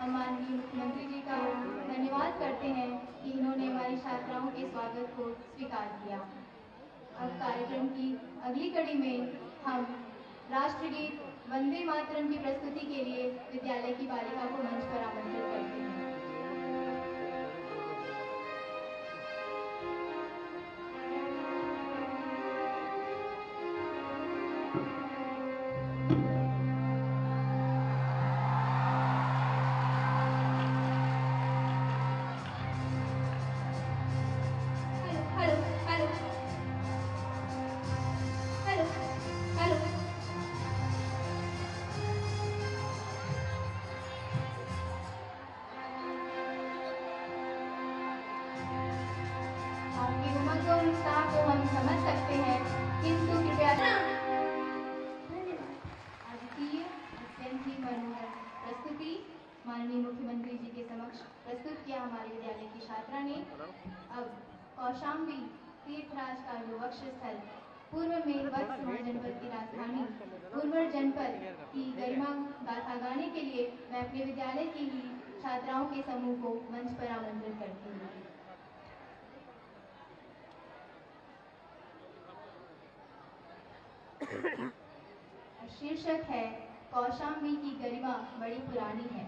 हम माननीय मुख्यमंत्री जी का धन्यवाद करते हैं कि इन्होंने हमारी छात्राओं के स्वागत को स्वीकार किया। अब कार्यक्रम की अगली कड़ी में हम राष्ट्रगीत वंदे मातरम की प्रस्तुति के लिए विद्यालय की बालिका को मंच पर आमंत्रित करते हैं। आपकी उमंग और उत्साह को हम समझ सकते हैं, किंतु कृपया अद्वितीय अत्यंत ही मनोहर प्रस्तुति माननीय मुख्यमंत्री जी के समक्ष प्रस्तुत किया हमारे विद्यालय की छात्रा ने। अब कौशाम्बी तीर्थराज का जो वक्ष स्थल पूर्व में वत्स जनपद की राजधानी उर्वर जनपद की गरिमा गाथा गाने के लिए मैं अपने विद्यालय की ही छात्राओं के समूह को मंच पर आमंत्रित करती हूँ। शीर्षक है कौशाम्बी की गरिमा बड़ी पुरानी है।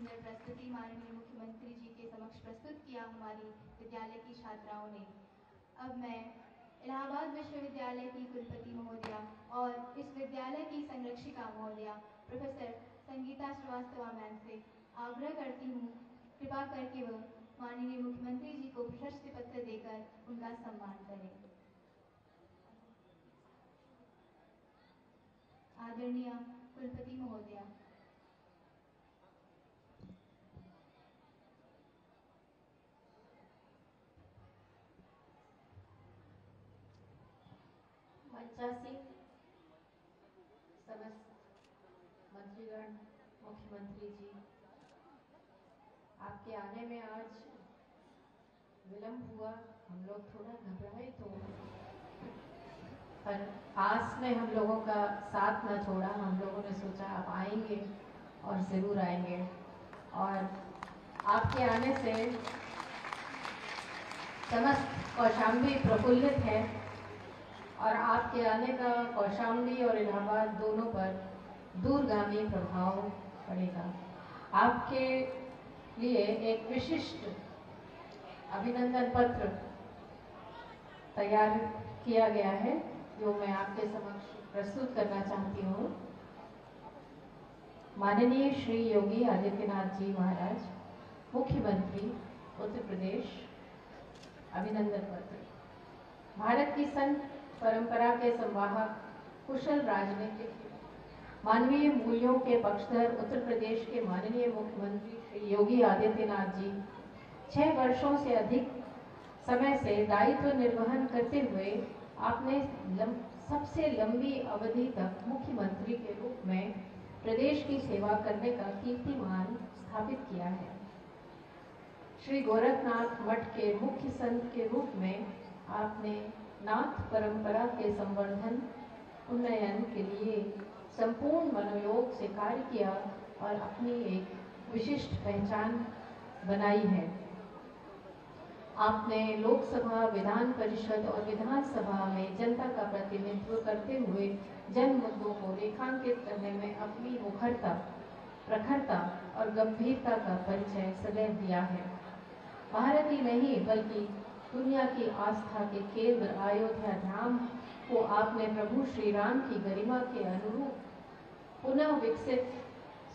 सुंदर प्रस्तुति माननीय मुख्यमंत्री जी के समक्ष प्रस्तुत किया हमारी विद्यालय की छात्राओं ने। अब मैं इलाहाबाद विश्वविद्यालय की कुलपति महोदया और इस विद्यालय की संरक्षिका महोदया प्रोफेसर संगीता श्रीवास्तवा मैम से आग्रह करती हूँ कृपा करके वह माननीय मुख्यमंत्री जी को प्रशस्ति पत्र देकर उनका सम्मान करें। आदरणीय कुलपति महोदया। मंचासीन समस्त मंत्रीगण, मुख्यमंत्री जी, आपके आने में आज विलंब हुआ। हम लोग थोड़ा घबराए तो, पर आस में हम लोगों का साथ न छोड़ा। हम लोगों ने सोचा आप आएंगे और ज़रूर आएंगे, और आपके आने से समस्त कौशाम्बी प्रफुल्लित है और आपके आने का कौशाम्बी और इलाहाबाद दोनों पर दूरगामी प्रभाव पड़ेगा। आपके लिए एक विशिष्ट अभिनंदन पत्र तैयार किया गया है, जो मैं आपके समक्ष प्रस्तुत करना चाहती हूँ। माननीय श्री योगी आदित्यनाथ जी महाराज, मुख्यमंत्री उत्तर प्रदेश, अभिनंदन पत्र। भारत की संत परंपरा के संवाहक, कुशल राजनीतिक, मानवीय मूल्यों के पक्षधर उत्तर प्रदेश के माननीय मुख्यमंत्री श्री योगी आदित्यनाथ जी 6 वर्षों से अधिक समय से दायित्व निर्वहन करते हुए आपने सबसे लंबी अवधि तक मुख्यमंत्री के रूप में प्रदेश की सेवा करने का कीर्तिमान स्थापित किया है। श्री गोरखनाथ मठ के मुख्य संत के रूप में आपने नाथ परंपरा के संवर्धन उन्नयन के लिए संपूर्ण मनोयोग से कार्य किया और अपनी एक विशिष्ट पहचान बनाई है। आपने लोकसभा, विधान परिषद और विधानसभा में जनता का प्रतिनिधित्व करते हुए जन मुद्दों को रेखांकित करने में अपनी मुखरता, प्रखरता और गंभीरता का परिचय सदैव दिया है। भारत ही नहीं बल्कि दुनिया की आस्था के केंद्र अयोध्या धाम को आपने प्रभु श्री राम की गरिमा के अनुरूप पुनः विकसित,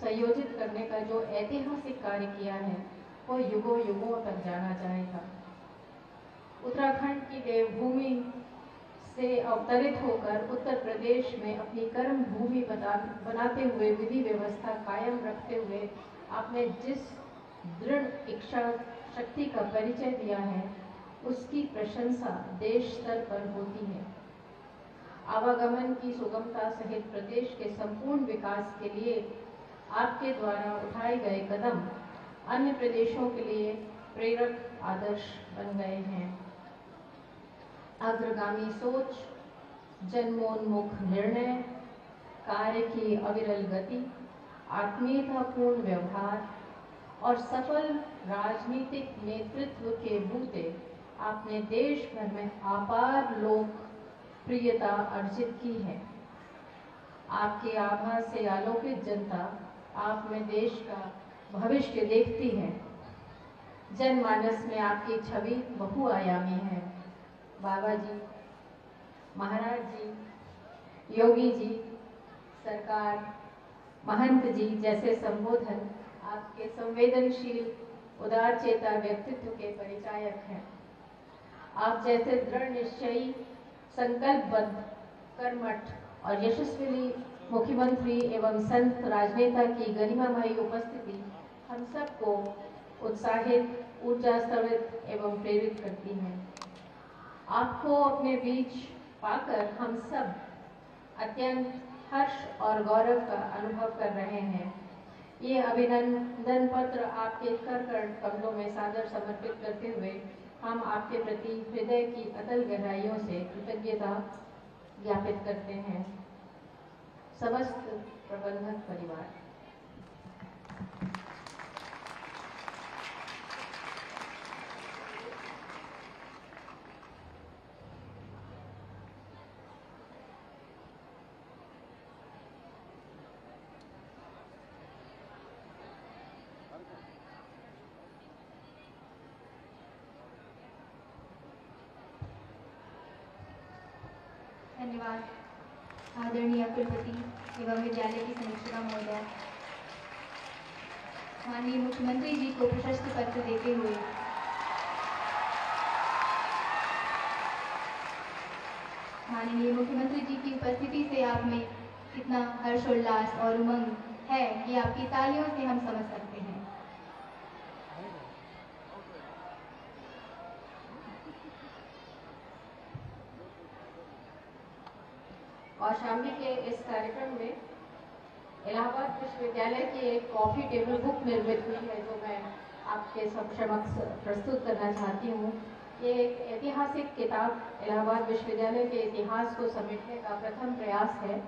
संयोजित करने का जो ऐतिहासिक कार्य किया है, वो युगों युगों तक जाना जाएगा। उत्तराखंड की देवभूमि से अवतरित होकर उत्तर प्रदेश में अपनी कर्म भूमि बनाते हुए विधि व्यवस्था कायम रखते हुए आपने जिस दृढ़ इच्छा शक्ति का परिचय दिया है, उसकी प्रशंसा देश स्तर पर होती है। आवागमन की सुगमता सहित प्रदेश के संपूर्ण विकास के लिए आपके द्वारा उठाए गए कदम अन्य प्रदेशों के लिए प्रेरक आदर्श बन गए हैं। अग्रगामी सोच, जन्मोन्मुख निर्णय, कार्य की अविरल गति, आत्मीयतापूर्ण व्यवहार और सफल राजनीतिक नेतृत्व के बूते आपने देश भर में अपार लोकप्रियता अर्जित की है। आपके आभा से आलोकित जनता आप में देश का भविष्य देखती है। जनमानस में आपकी छवि बहुआयामी है। बाबा जी, महाराज जी, योगी जी, सरकार, महंत जी जैसे संबोधन आपके संवेदनशील, उदारचेता व्यक्तित्व के परिचायक हैं। आप जैसे दृढ़ निश्चयी, संकल्पबद्ध, कर्मठ और यशस्वी मुख्यमंत्री एवं संत राजनेता की गरिमामयी उपस्थिति हम सबको उत्साहित, ऊर्जास्रवित एवं प्रेरित करती है। आपको अपने बीच पाकर हम सब अत्यंत हर्ष और गौरव का अनुभव कर रहे हैं। ये अभिनंदन पत्र आपके कर कमलों में सादर समर्पित करते हुए हम आपके प्रति हृदय की अतल गहराइयों से कृतज्ञता ज्ञापित करते हैं। समस्त प्रबंधक परिवार। धन्यवाद आदरणीय कुलपति एवं विद्यालय की समीक्षिका महोदया। माननीय मुख्यमंत्री जी को प्रशस्ति पत्र देते हुए माननीय मुख्यमंत्री जी की उपस्थिति से आप में कितना हर्षोल्लास और उमंग है ये आपकी तालियों से हम समझ सकते हैं। कौशाम्बी के इस कार्यक्रम में इलाहाबाद विश्वविद्यालय की एक कॉफी टेबल बुक निर्मित हुई है जो मैं आपके समक्ष प्रस्तुत करना चाहती हूँ। ये एक ऐतिहासिक किताब इलाहाबाद विश्वविद्यालय के इतिहास को समेटने का प्रथम प्रयास है।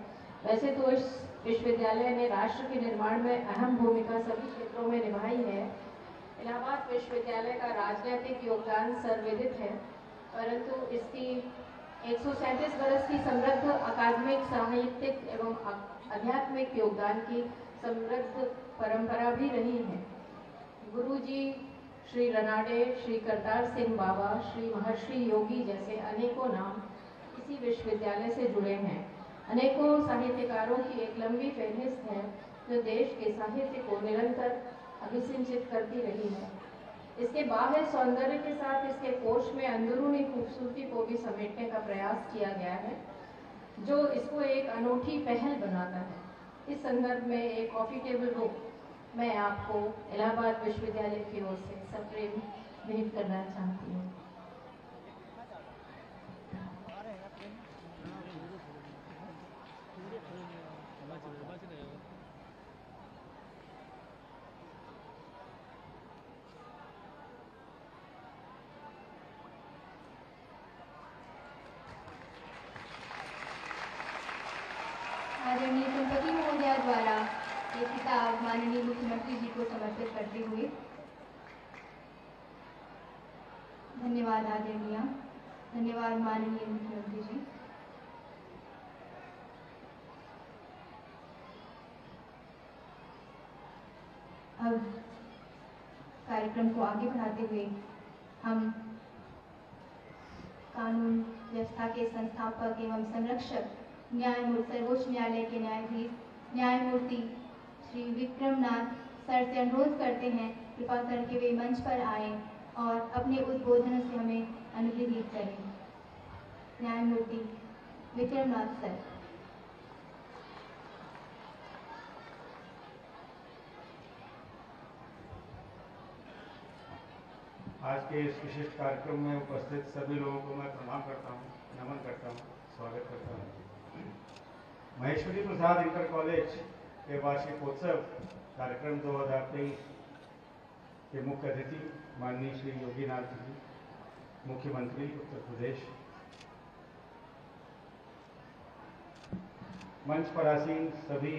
वैसे तो इस विश्वविद्यालय ने राष्ट्र के निर्माण में अहम भूमिका सभी क्षेत्रों में निभाई है। इलाहाबाद विश्वविद्यालय का राजनीतिक योगदान सर्वविदित है, परंतु इसकी 137 वर्ष की समृद्ध अकादमिक, साहित्यिक एवं आध्यात्मिक योगदान की समृद्ध परंपरा भी रही है। गुरुजी श्री रनाडे, श्री करतार सिंह बाबा, श्री महर्षि योगी जैसे अनेकों नाम इसी विश्वविद्यालय से जुड़े हैं। अनेकों साहित्यकारों की एक लंबी फहरिस्त है जो देश के साहित्य को निरंतर अभिसिंचित करती रही है। इसके बाह्य सौंदर्य के साथ इसके कोश में अंदरूनी खूबसूरती को भी समेटने का प्रयास किया गया है जो इसको एक अनूठी पहल बनाता है। इस संदर्भ में एक कॉफी टेबल बुक मैं आपको इलाहाबाद विश्वविद्यालय की ओर से सप्रेम भेंट करना चाहती हूँ। आदरणीय कुलपति महोदया द्वारा ये किताब माननीय मुख्यमंत्री जी को समर्पित करते हुए धन्यवाद आदरणीय, धन्यवाद माननीय मुख्यमंत्री जी। अब कार्यक्रम को आगे बढ़ाते हुए हम कानून व्यवस्था के संस्थापक एवं संरक्षक न्यायमूर्ति सर्वोच्च न्यायालय के न्यायाधीश न्यायमूर्ति श्री विक्रमनाथ सर से अनुरोध करते हैं कृपा करके वे मंच पर आए और अपने उद्बोधनों से हमें अनुग्रहित करें। न्यायमूर्ति विक्रमनाथ सर। आज के इस विशिष्ट कार्यक्रम में उपस्थित सभी लोगों को मैं प्रणाम करता हूँ, नमन करता हूँ, स्वागत करता हूँ। महेश्वरी प्रसाद इंटर कॉलेज के वार्षिकोत्सव कार्यक्रम 2023 के मुख्य अतिथि माननीय श्री योगीनाथ जी, मुख्यमंत्री उत्तर प्रदेश, मंच पर आसीन सभी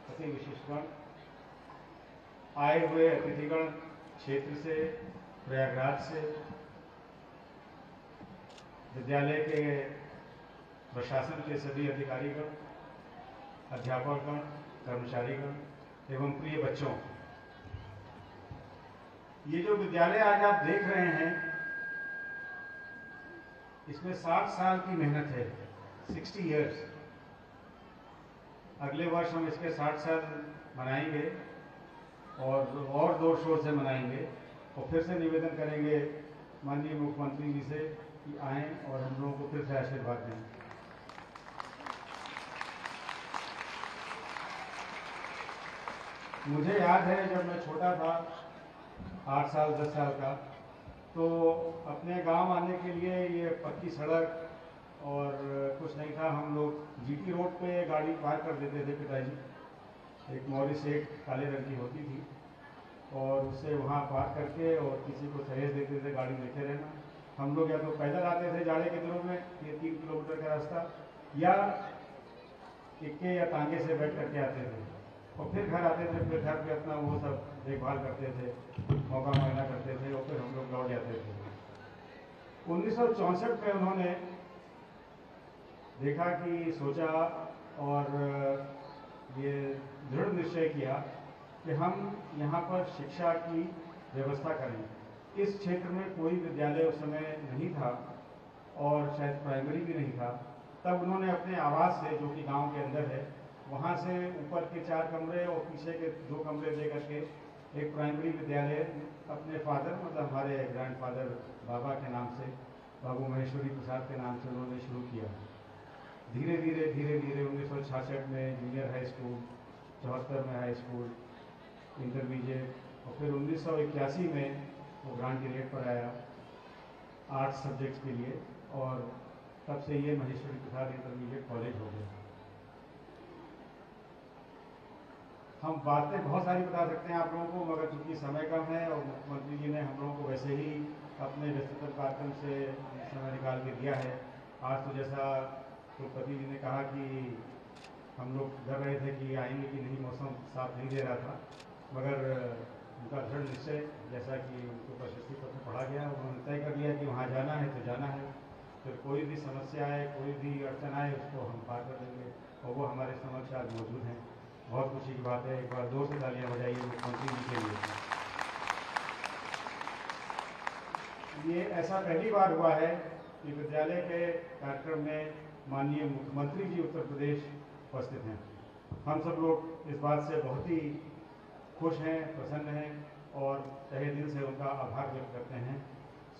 अति विशिष्टगण, आए हुए अतिथिगण क्षेत्र से, प्रयागराज से, विद्यालय के प्रशासन के सभी अधिकारीगण, अध्यापकगण, कर्मचारीगण एवं प्रिय बच्चों, ये जो विद्यालय आज आप देख रहे हैं इसमें 60 साल की मेहनत है, 60 इयर्स। अगले वर्ष हम इसके 60 साल मनाएंगे और जोर शोर से मनाएंगे और फिर से निवेदन करेंगे माननीय मुख्यमंत्री जी से कि आएं और हम लोगों को फिर से आशीर्वाद दें। मुझे याद है जब मैं छोटा था, 8 साल 10 साल का, तो अपने गांव आने के लिए ये पक्की सड़क और कुछ नहीं था। हम लोग जीटी रोड पे गाड़ी पार कर देते थे। पिताजी एक मॉरिस एक काले रंग की होती थी और उसे वहाँ पार करके और किसी को सहेज देते थे, गाड़ी लेते रहना। हम लोग या तो पैदल आते थे जाड़े के दिनों में, ये 3 किलोमीटर का रास्ता, या इक्के या तांगे से बैठ करके आते थे और फिर घर आते थे। फिर घर पे अपना वो सब देखभाल करते थे, मौका मुआयना करते थे और फिर हम लोग लौट जाते थे। 1964 में उन्होंने देखा कि सोचा और ये दृढ़ निश्चय किया कि हम यहाँ पर शिक्षा की व्यवस्था करें। इस क्षेत्र में कोई विद्यालय उस समय नहीं था और शायद प्राइमरी भी नहीं था, तब उन्होंने अपने आवास से, जो कि गांव के अंदर है, वहां से ऊपर के 4 कमरे और पीछे के 2 कमरे दे करके एक प्राइमरी विद्यालय अपने फादर, मतलब हमारे ग्रैंडफादर बाबा के नाम से, बाबू महेश्वरी प्रसाद के नाम से उन्होंने शुरू किया। धीरे धीरे 1966 में जूनियर हाई स्कूल, 74 में हाई स्कूल, इंटरमीडिएट, और फिर 1981 में वो ग्रांट रेट पर आया आर्ट्स सब्जेक्ट्स के लिए, और तब से ये महेश्वरी प्रसाद इंटरमीडिएट कॉलेज हो गया। हम बातें बहुत सारी बता सकते हैं आप लोगों को, मगर चूंकि समय कम है और मुख्यमंत्री जी ने हम लोगों को वैसे ही अपने व्यस्ततम कार्यक्रम से समय निकाल के दिया है। आज तो जैसा कुलपति जी ने कहा कि हम लोग डर रहे थे कि आएंगे कि नहीं, मौसम साथ नहीं दे रहा था, मगर उनका दृढ़ निश्चय, जैसा कि उनको प्रशस्ति पत्र पढ़ा गया, उन्होंने तय कर लिया कि वहाँ जाना है तो जाना है, फिर कोई भी समस्या आए, कोई भी अड़चन आए, उसको हम पार कर देंगे, और वो हमारे समक्ष आज मौजूद हैं। बहुत खुशी की बात है। एक बार जोर से तालियां बजाइए मुख्यमंत्री जी के लिए। ये ऐसा पहली बार हुआ है कि विद्यालय के कार्यक्रम में माननीय मुख्यमंत्री जी उत्तर प्रदेश उपस्थित हैं। हम सब लोग इस बात से बहुत ही खुश हैं, प्रसन्न हैं, और तहे दिल से उनका आभार व्यक्त करते हैं,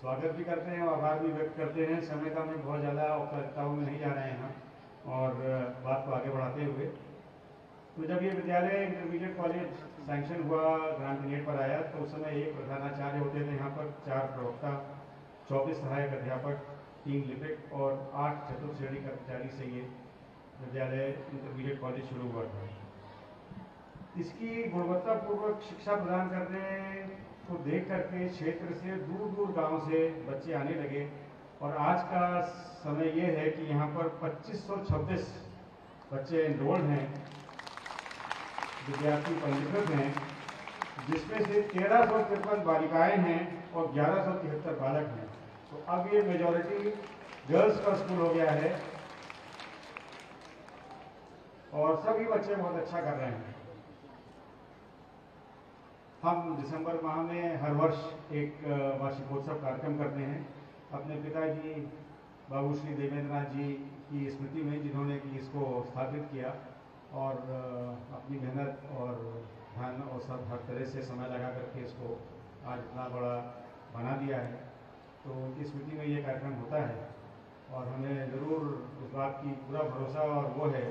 स्वागत भी करते हैं और आभार भी व्यक्त करते हैं। समय का में बहुत ज़्यादा औपचारिकताओं में नहीं जा रहे हैं हम, और बात को आगे बढ़ाते हुए, तो जब ये विद्यालय इंटरमीडिएट कॉलेज सैंक्शन हुआ, ग्रांट रेट पर आया, तो उस समय एक प्रधानाचार्य होते थे यहाँ पर, 4 प्रवक्ता, 24 सहायक अध्यापक, 3 लिपिक और 8 चतुर्थ श्रेणी कर्मचारी से ये विद्यालय इंटरमीडिएट कॉलेज शुरू हुआ था। इसकी गुणवत्तापूर्वक शिक्षा प्रदान करने को देख करके क्षेत्र से दूर दूर गांव से बच्चे आने लगे, और आज का समय ये है कि यहाँ पर 2526 बच्चे एनरोल्ड हैं, विद्यार्थी पंजीकृत हैं, जिसमें से 1353 बालिकाएं हैं और 1173 बालक हैं। तो अब ये मेजॉरिटी गर्ल्स का स्कूल हो गया है, और सभी बच्चे बहुत अच्छा कर रहे हैं। हम दिसंबर माह में हर वर्ष एक वार्षिकोत्सव कार्यक्रम करते हैं अपने पिताजी बाबू श्री देवेंद्र नाथ जी की स्मृति में, जिन्होंने कि इसको स्थापित किया, और अपनी मेहनत और धन और सब हर तरह से समय लगा करके इसको आज इतना बड़ा बना दिया है। तो उनकी स्मृति में ये कार्यक्रम होता है, और हमें ज़रूर उस बात की पूरा भरोसा और वो है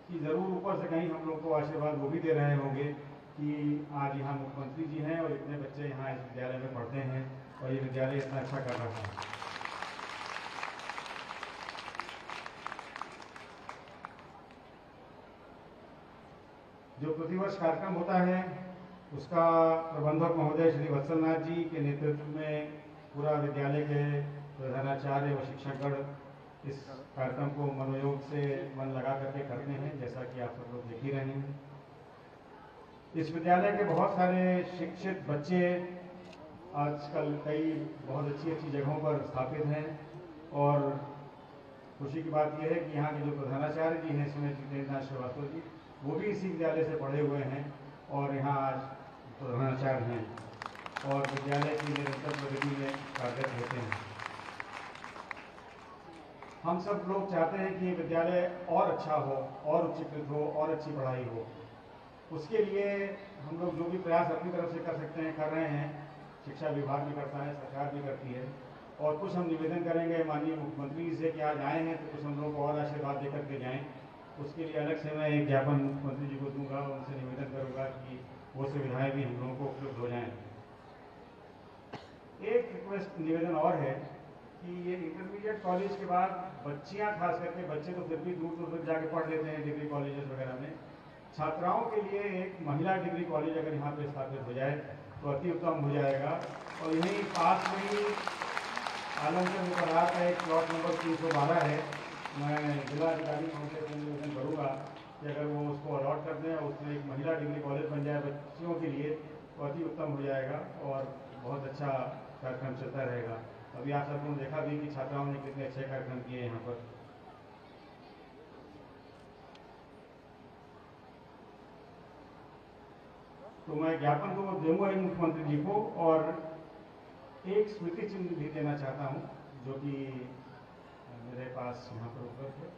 कि ज़रूर ऊपर से कहीं हम लोग को आशीर्वाद वो भी दे रहे होंगे कि आज यहाँ मुख्यमंत्री जी हैं और इतने बच्चे यहाँ इस विद्यालय में पढ़ते हैं, और ये विद्यालय इतना अच्छा कर रहा है। जो प्रतिवर्ष कार्यक्रम होता है, उसका प्रबंधक महोदय श्री वत्सलनाथ जी के नेतृत्व में पूरा विद्यालय के प्रधानाचार्य व शिक्षकगण इस कार्यक्रम को मनोयोग से मन लगा करके करते हैं, जैसा कि आप सब लोग देख ही रहे हैं। इस विद्यालय के बहुत सारे शिक्षित बच्चे आजकल कई बहुत अच्छी अच्छी जगहों पर स्थापित हैं, और खुशी की बात यह है कि यहाँ के जो प्रधानाचार्य जी हैं श्रीमती जितेंद्र नाथ श्रीवास्तव जी, वो भी इसी विद्यालय से पढ़े हुए हैं और यहाँ आज प्रधानाचार्य हैं, और विद्यालय की निरंतर प्रगति में कार्यरत होते हैं। हम सब लोग चाहते हैं कि विद्यालय और अच्छा हो, और उच्चीकृत हो, और अच्छी पढ़ाई हो। उसके लिए हम लोग जो भी प्रयास अपनी तरफ से कर सकते हैं कर रहे हैं। शिक्षा विभाग भी करता है, सरकार भी करती है, और कुछ हम निवेदन करेंगे माननीय मुख्यमंत्री जी से कि आज आए हैं तो कुछ हम लोग को और आशीर्वाद दे करके जाएँ। उसके लिए अलग से मैं एक ज्ञापन मुख्यमंत्री जी को दूंगा, उनसे निवेदन करूंगा कि वो सुविधाएं भी हम लोगों को उपलब्ध हो जाएं। एक रिक्वेस्ट निवेदन और है कि ये इंटरमीडिएट कॉलेज के बाद बच्चियां, खास करके बच्चे तो फिर भी दूर दूर तक जाके पढ़ लेते हैं डिग्री कॉलेजेस वगैरह में, छात्राओं के लिए एक महिला डिग्री कॉलेज अगर यहाँ पे स्थापित हो जाए तो अति उत्तम हो जाएगा। और यहीं पास में ही आलमचंद मुकर्रार का एक प्लॉट नंबर 312 है। मैं जिलाधिकारी महोदय से निवेदन करूँगा कि अगर वो उसको अलॉट कर दें और उसमें एक महिला डिग्री कॉलेज बन जाए बच्चियों के लिए तो अति उत्तम हो जाएगा और बहुत अच्छा कार्यक्रम चलता रहेगा। अभी आप सब लोगों ने देखा भी कि छात्राओं ने कितने अच्छे कार्यक्रम किए यहाँ पर। तो मैं ज्ञापन तो दूंगा ही मुख्यमंत्री जी को, और एक स्मृति चिन्ह भी देना चाहता हूँ जो कि मेरे पास यहाँ पर उपलब्ध है।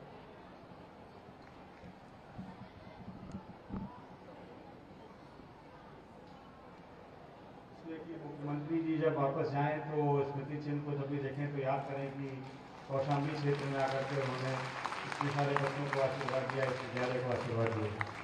कि मुख्यमंत्री जी जब वापस जाएं तो स्मृति चिन्ह को जब भी देखें तो याद करें कि कौशाम्बी क्षेत्र में आकर के उन्होंने इतने सारे बच्चों को आशीर्वाद दिया, इस विद्यालय को आशीर्वाद दिया।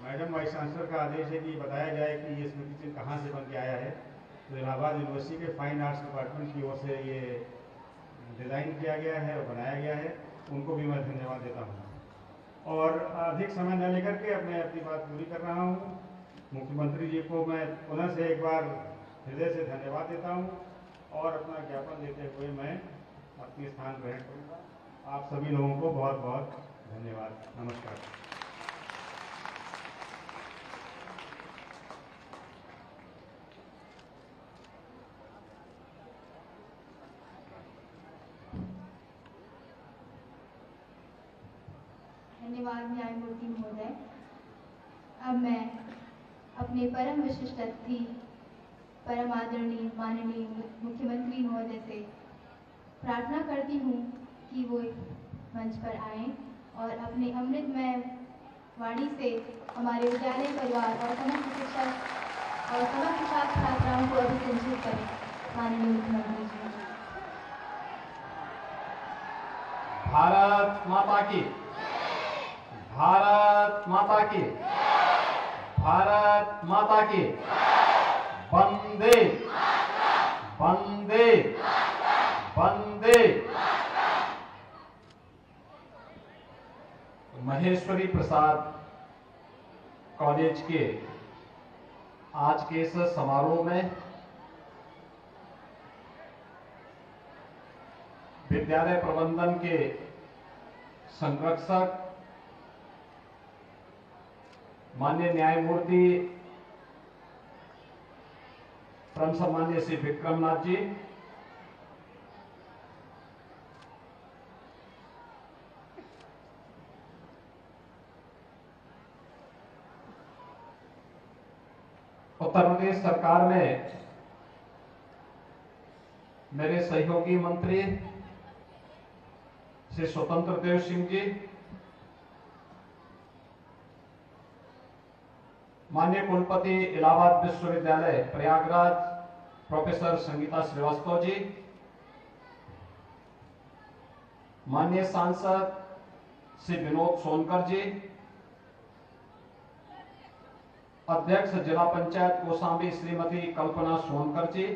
मैडम वाइस चांसलर का आदेश है कि बताया जाए कि ये स्मृति चिन्ह कहाँ से बन के आया है। तो इलाहाबाद यूनिवर्सिटी के फाइन आर्ट्स डिपार्टमेंट की ओर से ये डिज़ाइन किया गया है और बनाया गया है। उनको भी मैं धन्यवाद देता हूँ और अधिक समय न लेकर के अब मैं अपनी बात पूरी कर रहा हूँ। मुख्यमंत्री जी को मैं पुनः से एक बार हृदय से धन्यवाद देता हूँ और अपना ज्ञापन देते हुए मैं अपनी स्थान ग्रहण करूँगा। आप सभी लोगों को बहुत बहुत धन्यवाद। नमस्कार। धन्यवाद न्यायमूर्ति महोदय। अब मैं अपने परम विशिष्ट अतिथि परम आदरणीय माननीय मुख्यमंत्री महोदय से प्रार्थना करती हूँ कि वो मंच पर आएं और अपने अमृतमय वाणी से हमारे विद्यालय परिवार और समस्त शिक्षक और समस्त छात्र छात्राओं को अभिसंचित करें। माननीय मुख्यमंत्री जी। भारत माता की, भारत माता की, भारत माता की। वंदे वंदे वंदे। महेश्वरी प्रसाद कॉलेज के आज के इस समारोह में विद्यालय प्रबंधन के संरक्षक माननीय न्यायमूर्ति परम सम्माननीय श्री विक्रमनाथ जी, उत्तर प्रदेश सरकार में मेरे सहयोगी मंत्री श्री स्वतंत्र देव सिंह जी, माननीय कुलपति इलाहाबाद विश्वविद्यालय प्रयागराज प्रोफेसर संगीता श्रीवास्तव जी, माननीय सांसद श्री विनोद सोनकर जी, अध्यक्ष जिला पंचायत कौशाम्बी श्रीमती कल्पना सोनकर जी,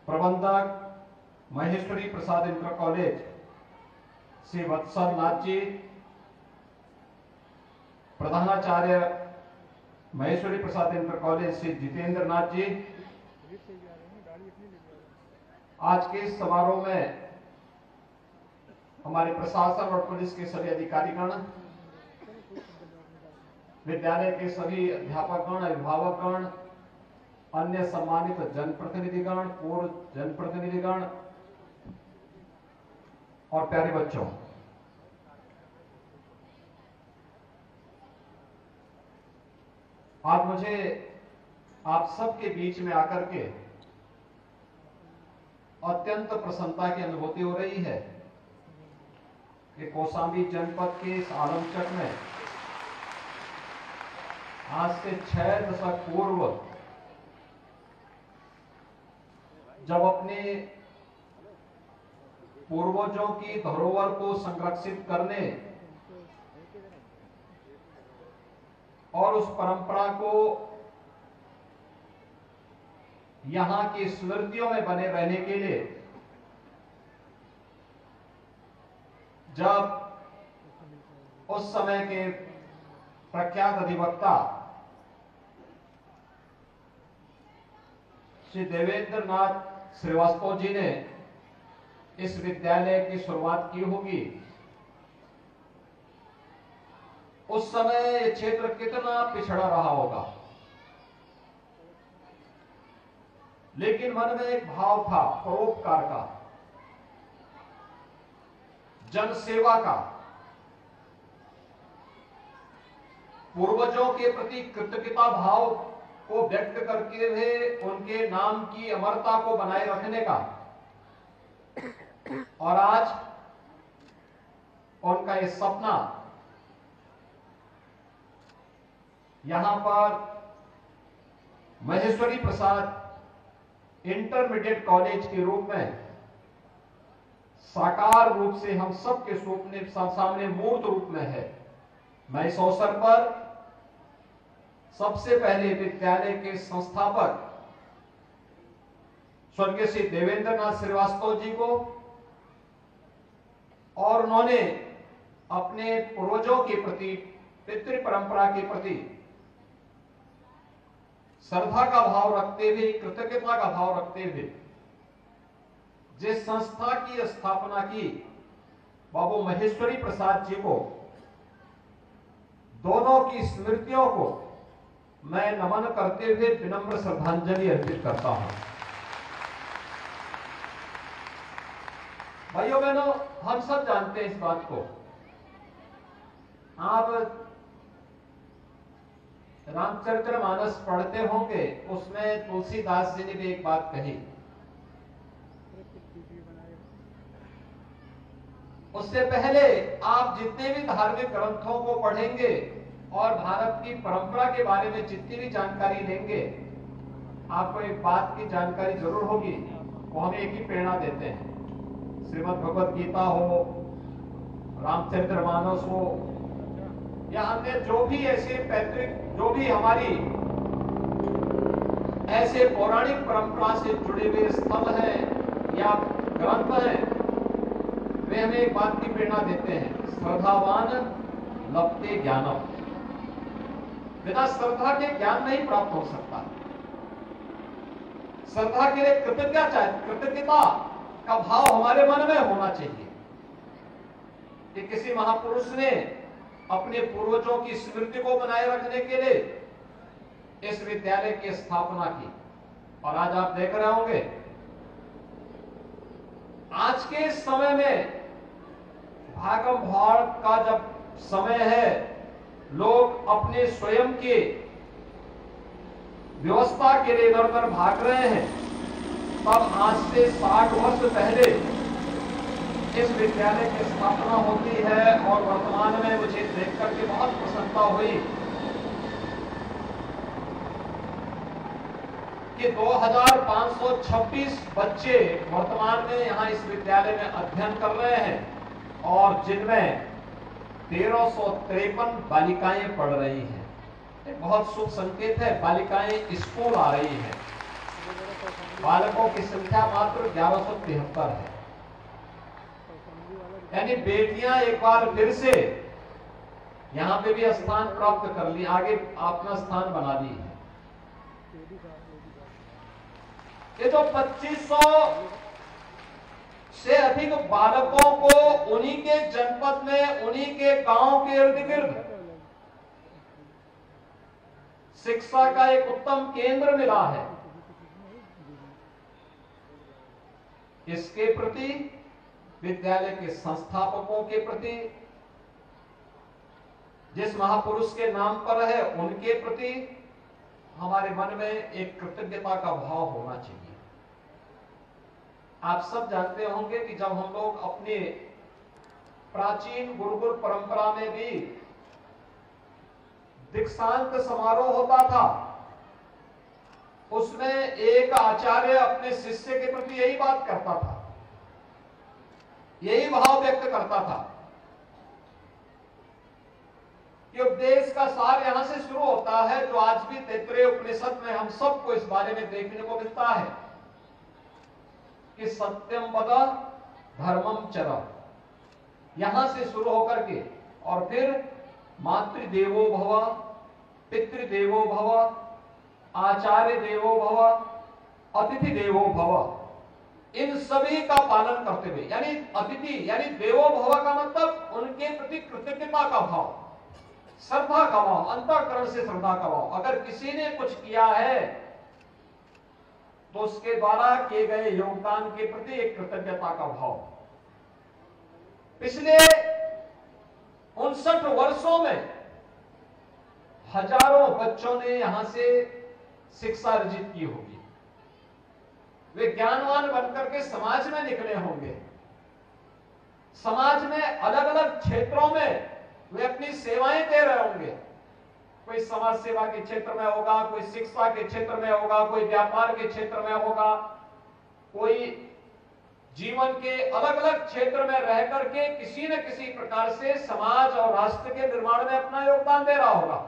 प्रबंधक महेश्वरी प्रसाद इंटर कॉलेज श्री वत्सल नाथ जी, प्रधानाचार्य महेश्वरी प्रसाद इंटर कॉलेज श्री जितेंद्र नाथ जी। आज के इस समारोह में हमारे प्रशासन और पुलिस के सभी अधिकारीगण, विद्यालय के सभी अध्यापकगण, अभिभावकगण, अन्य सम्मानित जनप्रतिनिधिगण, पूर्व जनप्रतिनिधिगण और प्यारे बच्चों, आज मुझे आप सबके बीच में आकर के अत्यंत प्रसन्नता की अनुभूति हो रही है कि कौशाम्बी जनपद के इस आलमचक में आज से 6 दशक पूर्व जब अपने पूर्वजों की धरोहर को संरक्षित करने और उस परंपरा को यहां की स्मृतियों में बने रहने के लिए जब उस समय के प्रख्यात अधिवक्ता श्री देवेंद्र नाथ श्रीवास्तव जी ने इस विद्यालय की शुरुआत की होगी, उस समय ये क्षेत्र कितना पिछड़ा रहा होगा, लेकिन मन में एक भाव था परोपकार का, जनसेवा का। पूर्वजों के प्रति कृतज्ञता भाव को व्यक्त करते हुए उनके नाम की अमरता को बनाए रखने का, और आज उनका ये सपना यहां पर महेश्वरी प्रसाद इंटरमीडिएट कॉलेज के रूप में साकार रूप से हम सबके सामने मूर्त रूप में है। मैं इस अवसर पर सबसे पहले विद्यालय के संस्थापक स्वर्गीय श्री देवेंद्र नाथ श्रीवास्तव जी को और उन्होंने अपने पूर्वजों के प्रति, पितृ परंपरा के प्रति श्रद्धा का भाव रखते हुए, कृतज्ञता का भाव रखते हुए जिस संस्था की स्थापना की, बाबू महेश्वरी प्रसाद जी को, दोनों की स्मृतियों को मैं नमन करते हुए विनम्र श्रद्धांजलि अर्पित करता हूं। भाइयों बहनों, हम सब जानते हैं इस बात को। आप रामचरितमानस पढ़ते होंगे, उसमें तुलसीदास जी ने भी एक बात कही। उससे पहले आप जितने भी धार्मिक ग्रंथों को पढ़ेंगे और भारत की परंपरा के बारे में जितनी भी जानकारी लेंगे, आपको एक बात की जानकारी जरूर होगी, वो हमें एक ही प्रेरणा देते हैं। श्रीमद् भगवत गीता हो, रामचरितमानस हो, या अन्य जो भी ऐसे पैतृक, जो भी हमारी ऐसे पौराणिक परंपरा से जुड़े हुए स्थल हैं या ग्रंथ हैं, वे हमें एक बात की प्रेरणा देते हैं, श्रद्धावान लभते ज्ञानम। बिना श्रद्धा के ज्ञान नहीं प्राप्त हो सकता। श्रद्धा के लिए कृतज्ञता का भाव हमारे मन में होना चाहिए कि किसी महापुरुष ने अपने पूर्वजों की स्मृति को बनाए रखने के लिए इस विद्यालय की स्थापना की। और आज आप देख रहे होंगे, आज के समय में भागम भाड़ का जब समय है, लोग अपने स्वयं के व्यवस्था के लिए इधर उधर भाग रहे हैं, तब आज से 60 वर्ष पहले इस विद्यालय की स्थापना होती है। और वर्तमान में मुझे देख करके बहुत प्रसन्नता हुई कि 2526 बच्चे वर्तमान में यहां इस विद्यालय में अध्ययन कर रहे हैं, और जिनमें 1353 बालिकाएं पढ़ रही हैं। एक बहुत शुभ संकेत है, बालिकाएं स्कूल आ रही हैं। बालकों की संख्या मात्र 1173 है, यानी बेटियां एक बार फिर से यहां पे भी स्थान प्राप्त कर ली, आगे अपना स्थान बना ली है। ये जो 2500 से अधिक बालकों को उन्हीं के जनपद में, उन्हीं के गांव के इर्द गिर्द शिक्षा का एक उत्तम केंद्र मिला है, इसके प्रति, विद्यालय के संस्थापकों के प्रति, जिस महापुरुष के नाम पर है उनके प्रति हमारे मन में एक कृतज्ञता का भाव होना चाहिए। आप सब जानते होंगे कि जब हम लोग अपने प्राचीन गुरुकुल परंपरा में भी दीक्षांत समारोह होता था, उसमें एक आचार्य अपने शिष्य के प्रति यही बात करता था, यही भाव व्यक्त करता था कि उपदेश का सार यहां से शुरू होता है, जो आज भी तैत्तरीय उपनिषद में हम सबको इस बारे में देखने को मिलता है कि सत्यम वद धर्मम चर, यहां से शुरू होकर के और फिर मातृदेवो भव, पितृदेवो भव, आचार्य देवो भव, अतिथि देवो भव, इन सभी का पालन करते हुए, यानी अतिथि यानी देवो भव का मतलब उनके प्रति कृतज्ञता का भाव, श्रद्धा का भाव, अंतःकरण से श्रद्धा का भाव। अगर किसी ने कुछ किया है तो उसके द्वारा किए गए योगदान के प्रति एक कृतज्ञता का भाव। पिछले 59 वर्षों में हजारों बच्चों ने यहां से शिक्षा अर्जित की होगी। वे ज्ञानवान बनकर के समाज में निकले होंगे। समाज में अलग अलग क्षेत्रों में वे अपनी सेवाएं दे रहे होंगे। कोई समाज सेवा के क्षेत्र में होगा, कोई शिक्षा के क्षेत्र में होगा, कोई व्यापार के क्षेत्र में होगा, कोई जीवन के अलग अलग क्षेत्र में रह करके किसी न किसी प्रकार से समाज और राष्ट्र के निर्माण में अपना योगदान दे रहा होगा।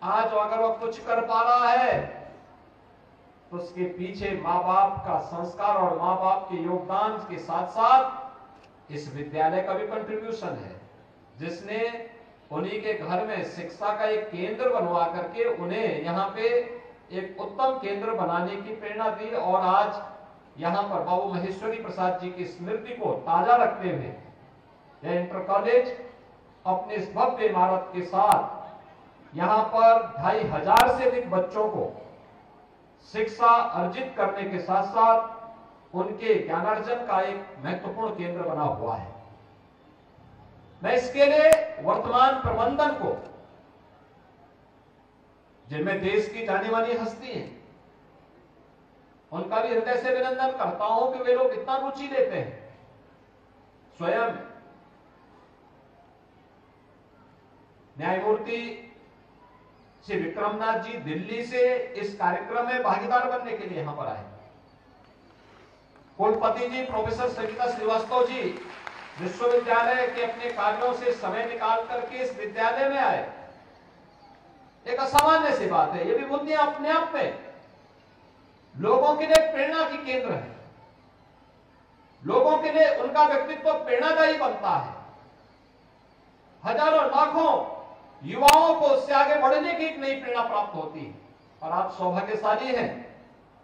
आज अगर वह कुछ कर पा रहा है तो उसके पीछे माँ बाप का संस्कार और माँ बाप के योगदान के साथ साथ इस विद्यालय का भी कंट्रीब्यूशन है, जिसने उन्हीं के घर में शिक्षा का एक केंद्र बनवा करके उन्हें यहाँ पे एक उत्तम केंद्र बनाने की प्रेरणा दी। और आज यहाँ पर बाबू महेश्वरी प्रसाद जी की स्मृति को ताजा रखते हुए यह इंटर कॉलेज अपने इस भव्य इमारत के साथ यहाँ पर 2500 से अधिक बच्चों को शिक्षा अर्जित करने के साथ साथ उनके ज्ञानार्जन का एक महत्वपूर्ण केंद्र बना हुआ है। मैं इसके लिए वर्तमान प्रबंधन को, जिनमें देश की जानी मानी हस्ती है, उनका भी हृदय से अभिनंदन करता हूं कि वे लोग इतना रुचि लेते हैं। स्वयं न्यायमूर्ति श्री विक्रमनाथ जी दिल्ली से इस कार्यक्रम में भागीदार बनने के लिए यहां पर आए। कुलपति जी प्रोफेसर सविता श्रीवास्तव जी विश्वविद्यालय के अपने कार्यों से समय निकाल करके इस विद्यालय में आए। एक असामान्य सी बात है। ये विभूतियां अपने आप में लोगों के लिए प्रेरणा की केंद्र है। लोगों के लिए उनका व्यक्तित्व प्रेरणादायी बनता है। हजारों लाखों युवाओं को उससे आगे बढ़ने की एक नई प्रेरणा प्राप्त होती है। और आप सौभाग्यशाली हैं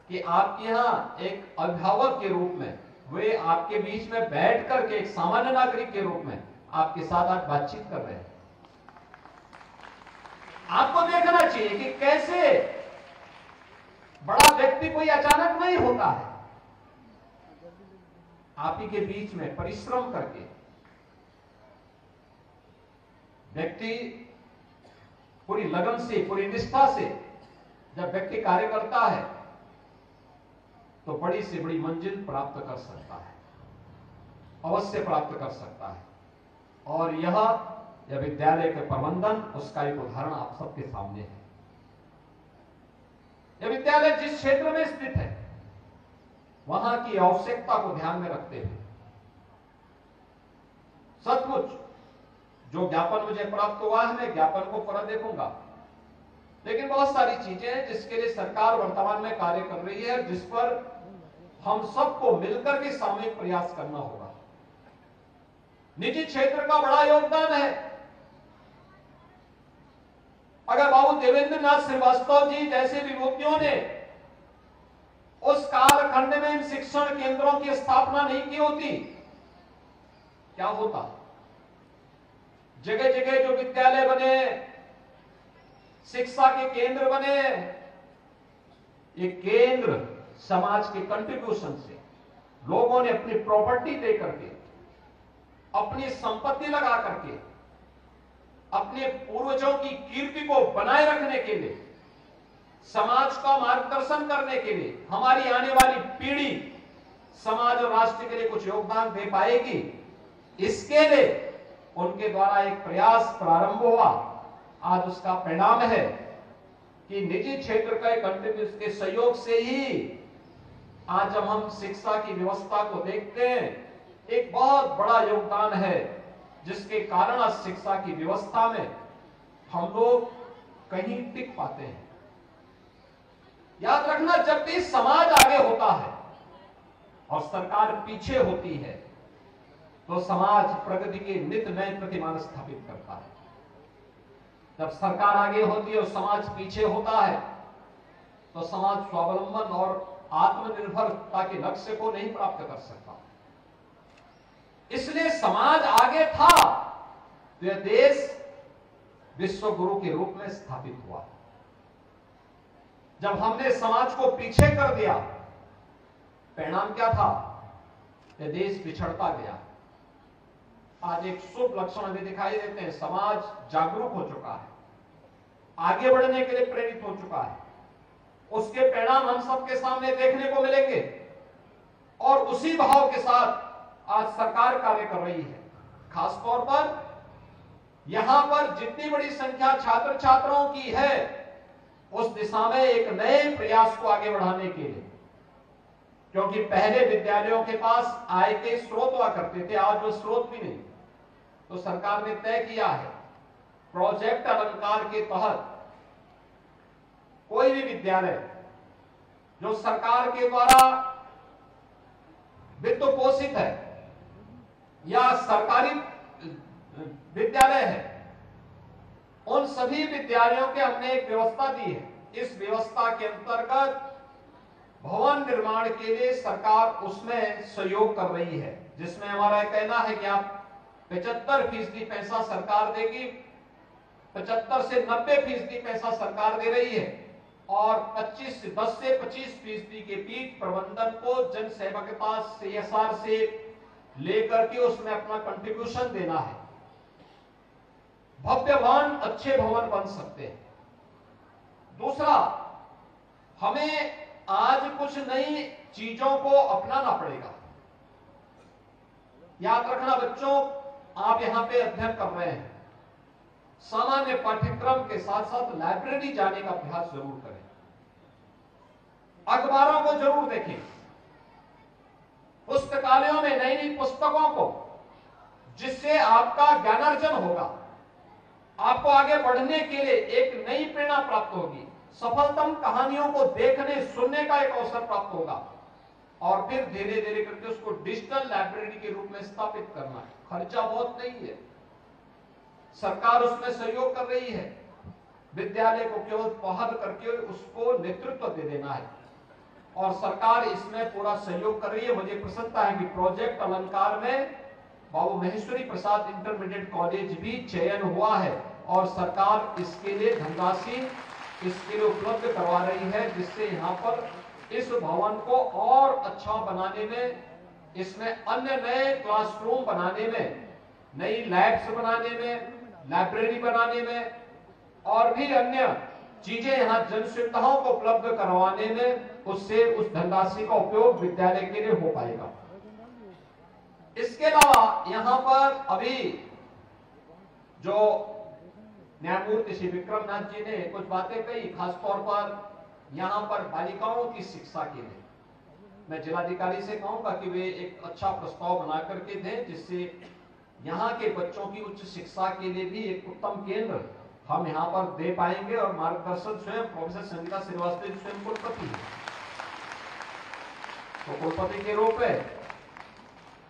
कि आपके यहां एक अभिभावक के रूप में वे आपके बीच में बैठ करके एक सामान्य नागरिक के रूप में आपके साथ आज बातचीत कर रहे हैं। आपको देखना चाहिए कि कैसे बड़ा व्यक्ति कोई अचानक नहीं होता है। आप ही के बीच में परिश्रम करके व्यक्ति पूरी लगन से, पूरी निष्ठा से जब व्यक्ति कार्य करता है तो बड़ी से बड़ी मंजिल प्राप्त कर सकता है, अवश्य प्राप्त कर सकता है। और यह विद्यालय के प्रबंधन उसका एक उदाहरण आप सबके सामने है। यह विद्यालय जिस क्षेत्र में स्थित है वहां की आवश्यकता को ध्यान में रखते हुए सचमुच जो ज्ञापन मुझे प्राप्त हुआ है, मैं ज्ञापन को पूरा देखूंगा, लेकिन बहुत सारी चीजें हैं जिसके लिए सरकार वर्तमान में कार्य कर रही है, जिस पर हम सबको मिलकर के सामूहिक प्रयास करना होगा। निजी क्षेत्र का बड़ा योगदान है। अगर बाबू देवेंद्र नाथ श्रीवास्तव जी जैसे विभूतियों ने उस कालखंड में इन शिक्षण केंद्रों की स्थापना नहीं की होती, क्या होता? जगह जगह जो विद्यालय बने, शिक्षा के केंद्र बने, ये केंद्र समाज के कंट्रीब्यूशन से लोगों ने अपनी प्रॉपर्टी दे करके, अपनी संपत्ति लगा करके, अपने पूर्वजों की कीर्ति को बनाए रखने के लिए, समाज का मार्गदर्शन करने के लिए, हमारी आने वाली पीढ़ी समाज और राष्ट्र के लिए कुछ योगदान दे पाएगी, इसके लिए उनके द्वारा एक प्रयास प्रारंभ हुआ। आज उसका परिणाम है कि निजी क्षेत्र का कंट्रीब्यूशन के सहयोग से ही आज जब हम शिक्षा की व्यवस्था को देखते हैं, एक बहुत बड़ा योगदान है, जिसके कारण आज शिक्षा की व्यवस्था में हम लोग कहीं टिक पाते हैं। याद रखना, जब भी समाज आगे होता है और सरकार पीछे होती है तो समाज प्रगति के नित नए प्रतिमान स्थापित करता है। जब सरकार आगे होती है और समाज पीछे होता है तो समाज स्वावलंबन और आत्मनिर्भरता के लक्ष्य को नहीं प्राप्त कर सकता। इसलिए समाज आगे था तो यह देश विश्व गुरु के रूप में स्थापित हुआ। जब हमने समाज को पीछे कर दिया, परिणाम क्या था? यह देश पिछड़ता गया। आज एक शुभ लक्षण हमें दिखाई देते हैं, समाज जागरूक हो चुका है। आगे बढ़ने के लिए प्रेरित हो चुका है। उसके परिणाम हम सबके सामने देखने को मिलेंगे और उसी भाव के साथ आज सरकार कार्य कर रही है। खासतौर पर यहां पर जितनी बड़ी संख्या छात्र छात्राओं की है, उस दिशा में एक नए प्रयास को आगे बढ़ाने के लिए, क्योंकि पहले विद्यालयों के पास आय के स्रोत हुआ करते थे, आज वो स्रोत भी नहीं। तो सरकार ने तय किया है प्रोजेक्ट अलंकार के तहत कोई भी विद्यालय जो सरकार के द्वारा वित्त पोषित है या सरकारी विद्यालय है, उन सभी विद्यालयों के हमने एक व्यवस्था दी है। इस व्यवस्था के अंतर्गत भवन निर्माण के लिए सरकार उसमें सहयोग कर रही है, जिसमें हमारा कहना है कि आप 75% पैसा सरकार देगी, 75 से 90% पैसा सरकार दे रही है और 10 से 25% के बीच प्रबंधन को जन सेवकता CSR से लेकर के उसमें अपना कंट्रीब्यूशन देना है। भव्य भवन, अच्छे भवन बन सकते हैं। दूसरा, हमें आज कुछ नई चीजों को अपनाना पड़ेगा। याद रखना बच्चों, आप यहां पे अध्ययन कर रहे हैं, सामान्य पाठ्यक्रम के साथ साथ लाइब्रेरी जाने का अभ्यास जरूर करें, अखबारों को जरूर देखें, पुस्तकालयों में नई नई पुस्तकों को, जिससे आपका ज्ञानार्जन होगा, आपको आगे बढ़ने के लिए एक नई प्रेरणा प्राप्त होगी, सफलतम कहानियों को देखने सुनने का एक अवसर प्राप्त होगा और फिर धीरे धीरे करके उसको डिजिटल लाइब्रेरी के रूप में स्थापित करना है। खर्चा बहुत नहीं है, सरकार उसमें सहयोग कर रही है, विद्यालय को केवल पहल करके उसको नेतृत्व दे देना है और सरकार इसमें पूरा सहयोग कर रही है। मुझे प्रसन्नता है कि प्रोजेक्ट अलंकार में बाबू महेश्वरी प्रसाद इंटरमीडिएट कॉलेज भी चयन हुआ है और सरकार इसके लिए धनराशि इसके लिए उपलब्ध करवा रही है, जिससे यहाँ पर इस भवन को और अच्छा बनाने में, इसमें अन्य नए क्लासरूम बनाने में, नई लैब्स बनाने में, लाइब्रेरी बनाने में और भी अन्य चीजें यहाँ जन सुविधाओं को उपलब्ध करवाने में, उससे उस धनराशि का उपयोग विद्यालय के लिए हो पाएगा। इसके अलावा यहाँ पर अभी जो न्यायमूर्ति श्री विक्रमनाथ जी ने कुछ बातें कही, खासतौर पर यहाँ पर बालिकाओं की शिक्षा के लिए मैं जिलाधिकारी से कहूंगा कि वे एक अच्छा प्रस्ताव बना करके दें, जिससे यहाँ के बच्चों की उच्च शिक्षा के लिए भी एक उत्तम केंद्र हम यहाँ पर दे पाएंगे और मार्गदर्शन स्वयं प्रोफेसर संगीता श्रीवास्तव स्वयं कुलपति है, तो कुलपति के रूप में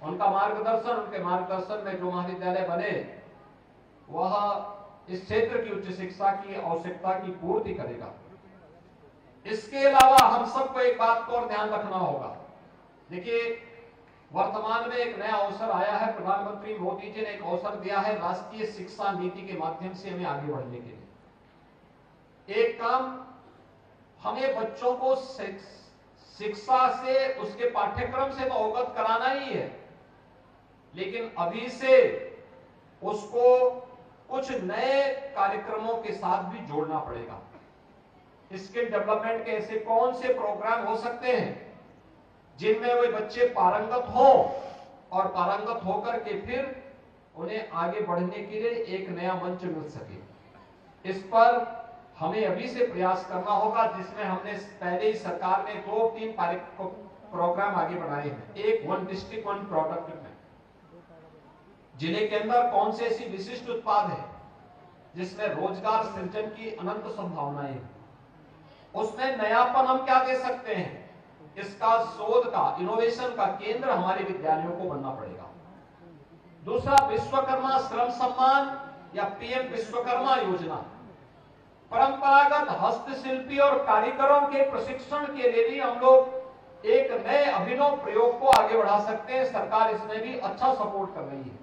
उनका मार्गदर्शन, उनके मार्गदर्शन में जो महाविद्यालय बने वह इस क्षेत्र की उच्च शिक्षा की आवश्यकता की पूर्ति करेगा। इसके अलावा हम सबको एक बात को और ध्यान रखना होगा। देखिए, वर्तमान में एक नया अवसर आया है, प्रधानमंत्री मोदी जी ने एक अवसर दिया है राष्ट्रीय शिक्षा नीति के माध्यम से हमें आगे बढ़ने के लिए। एक काम, हमें बच्चों को शिक्षा से, उसके पाठ्यक्रम से तो अवगत कराना ही है, लेकिन अभी से उसको कुछ नए कार्यक्रमों के साथ भी जोड़ना पड़ेगा। स्किल डेवलपमेंट के ऐसे कौन से प्रोग्राम हो सकते हैं जिनमें वे बच्चे पारंगत हो और पारंगत होकर के फिर उन्हें आगे बढ़ने के लिए एक नया मंच मिल सके। इस पर हमें अभी से प्रयास करना होगा, जिसमें हमने पहले ही सरकार ने 2-3 प्रोग्राम आगे बढ़ाए हैं। एक वन डिस्ट्रिक्ट वन प्रोडक्ट में, जिले के अंदर कौन से ऐसी विशिष्ट उत्पाद है जिसमें रोजगार सृजन की अनंत संभावनाएं हैं, उसमें नयापन हम क्या दे सकते हैं, इसका शोध का, इनोवेशन का केंद्र हमारे विद्यालयों को बनना पड़ेगा। दूसरा, विश्वकर्मा श्रम सम्मान या पीएम विश्वकर्मा योजना, परंपरागत हस्तशिल्पी और कारीगरों के प्रशिक्षण के लिए भी हम लोग एक नए अभिनव प्रयोग को आगे बढ़ा सकते हैं। सरकार इसमें भी अच्छा सपोर्ट कर रही है।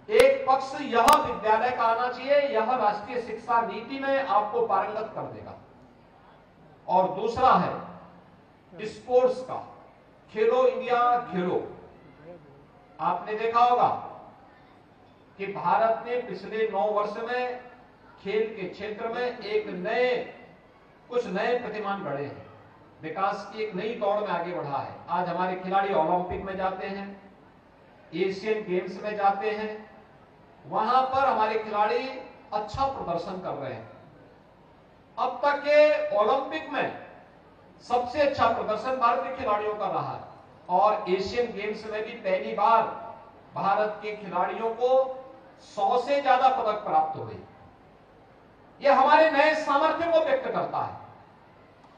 एक पक्ष यह विद्यालय का आना चाहिए, यह राष्ट्रीय शिक्षा नीति में आपको पारंगत कर देगा, और दूसरा है स्पोर्ट्स का, खेलो इंडिया खेलो। आपने देखा होगा कि भारत ने पिछले 9 वर्ष में खेल के क्षेत्र में कुछ नए प्रतिमान गढ़े हैं, विकास की एक नई दौड़ में आगे बढ़ा है। आज हमारे खिलाड़ी ओलंपिक में जाते हैं, एशियन गेम्स में जाते हैं, वहां पर हमारे खिलाड़ी अच्छा प्रदर्शन कर रहे हैं। अब तक के ओलंपिक में सबसे अच्छा प्रदर्शन भारतीय खिलाड़ियों का रहा है और एशियन गेम्स में भी पहली बार भारत के खिलाड़ियों को 100 से ज्यादा पदक प्राप्त हुए। यह हमारे नए सामर्थ्य को व्यक्त करता है।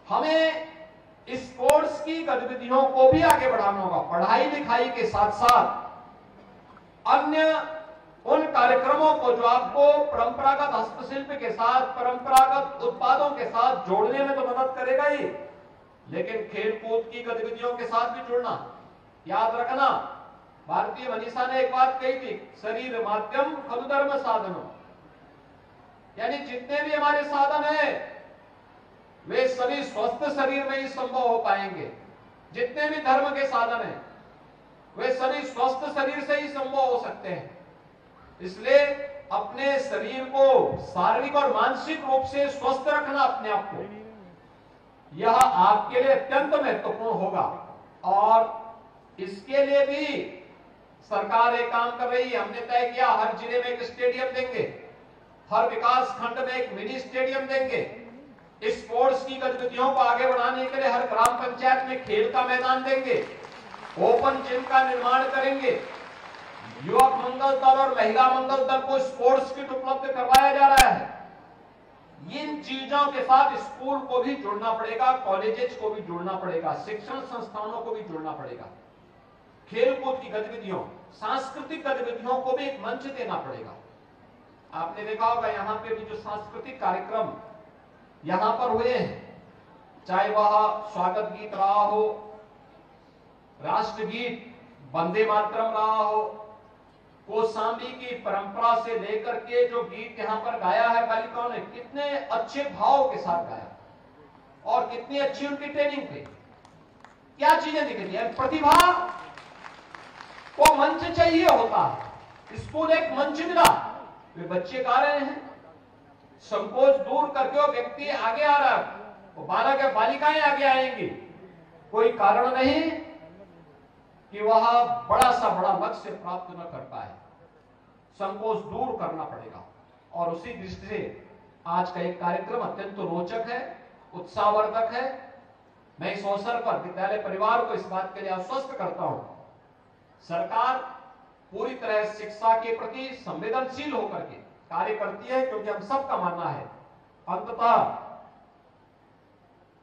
हमें स्पोर्ट्स की गतिविधियों को भी आगे बढ़ाना होगा। पढ़ाई लिखाई के साथ साथ अन्य उन कार्यक्रमों को जो आपको परंपरागत हस्तशिल्प के साथ, परंपरागत उत्पादों के साथ जोड़ने में तो मदद करेगा ही, लेकिन खेल कूद की गतिविधियों के साथ भी जुड़ना। याद रखना, भारतीय मनीषा ने एक बात कही थी, शरीर माध्यम खलु धर्म साधनों, यानी जितने भी हमारे साधन हैं वे सभी स्वस्थ शरीर में ही संभव हो पाएंगे। जितने भी धर्म के साधन हैं वे सभी स्वस्थ शरीर से ही संभव हो सकते हैं। इसलिए अपने शरीर को शारीरिक और मानसिक रूप से स्वस्थ रखना, अपने आप को, यह आपके लिए अत्यंत महत्वपूर्ण होगा। और इसके लिए भी सरकार एक काम कर रही है। हमने तय किया हर जिले में एक स्टेडियम देंगे, हर विकास खंड में एक मिनी स्टेडियम देंगे। स्पोर्ट्स की गतिविधियों को आगे बढ़ाने के लिए हर ग्राम पंचायत में खेल का मैदान देंगे, ओपन जिम का निर्माण करेंगे। युवक मंगल दल और महिला मंगल दल को स्पोर्ट्स किट उपलब्ध करवाया जा रहा है। इन चीजों के साथ स्कूल को भी जोड़ना पड़ेगा, कॉलेजेस को भी जोड़ना पड़ेगा, शिक्षण संस्थानों को भी जोड़ना पड़ेगा। खेलकूद की गतिविधियों, सांस्कृतिक गतिविधियों को भी एक मंच देना पड़ेगा। आपने देखा होगा यहाँ पे भी जो सांस्कृतिक कार्यक्रम यहां पर हुए हैं, चाहे वह स्वागत गीत रहा हो, राष्ट्रगीत वंदे मातरम रहा हो, कौशाम्बी की परंपरा से लेकर के जो गीत यहां पर गाया है बालिकाओं ने, कितने अच्छे भाव के साथ गाया और कितनी अच्छी उनकी ट्रेनिंग थी। क्या चीजें दिख रही है, प्रतिभा को मंच चाहिए होता है। स्कूल एक मंच मिला, वे बच्चे गा रहे हैं, संकोच दूर करके वो व्यक्ति आगे आ रहा है, वो बालक या बालिकाएं आगे आएंगी। कोई कारण नहीं कि वह बड़ा सा बड़ा लक्ष्य प्राप्त न कर पाए। संकोच दूर करना पड़ेगा और उसी दृष्टि से आज का एक कार्यक्रम अत्यंत रोचक है, उत्साहवर्धक है। मैं इस अवसर पर विद्यालय परिवार को इस बात के लिए आश्वस्त करता हूं, सरकार पूरी तरह शिक्षा के प्रति संवेदनशील होकर के कार्य करती है, क्योंकि हम सबका मानना है अंततः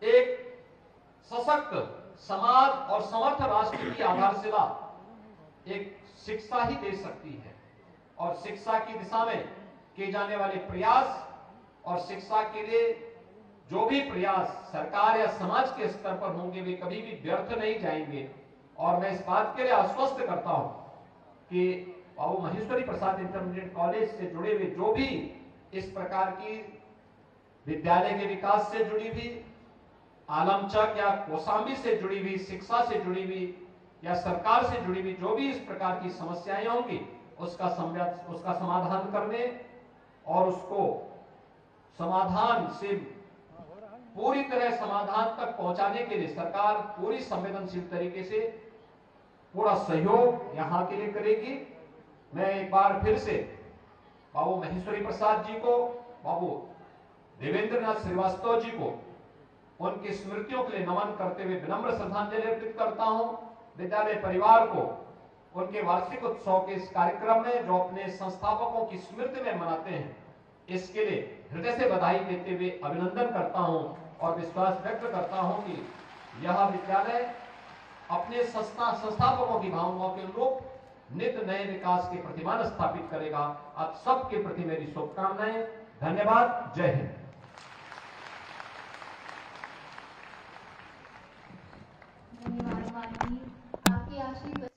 एक सशक्त समाज और समर्थ राष्ट्र की आधारशिला एक शिक्षा ही दे सकती है। और शिक्षा की दिशा में किए जाने वाले प्रयास और शिक्षा के लिए जो भी प्रयास सरकार या समाज के स्तर पर होंगे वे कभी भी व्यर्थ नहीं जाएंगे। और मैं इस बात के लिए आश्वस्त करता हूं कि बाबू महेश्वरी प्रसाद इंटरमीडिएट कॉलेज से जुड़े हुए जो भी इस प्रकार की विद्यालय के विकास से जुड़ी हुई, आलमचक या कौशाम्बी से जुड़ी हुई, शिक्षा से जुड़ी हुई या सरकार से जुड़ी हुई जो भी इस प्रकार की समस्याएं होंगी उसका समाधान करने और उसको समाधान से पूरी तरह समाधान तक पहुंचाने के लिए सरकार पूरी संवेदनशील तरीके से पूरा सहयोग यहां के लिए करेगी। मैं एक बार फिर से बाबू महेश्वरी प्रसाद जी को, बाबू देवेंद्रनाथ श्रीवास्तव जी को उनकी स्मृतियों के लिए नमन करते हुए विनम्र श्रद्धांजलि अर्पित करता हूं। विद्यालय परिवार को उनके वार्षिक उत्सव के इस कार्यक्रम में जो अपने संस्थापकों की स्मृति में मनाते हैं, इसके लिए हृदय से बधाई देते हुए अभिनंदन करता हूं और विश्वास व्यक्त करता हूं कि यह विद्यालय अपने संस्थापकों की भावनाओं के अनुरूप नित्य नए विकास के प्रतिमान स्थापित करेगा। आप सबके प्रति मेरी शुभकामनाएं। धन्यवाद। जय हिंद। धन्यवाद माननीय, आपके आशीर्वाद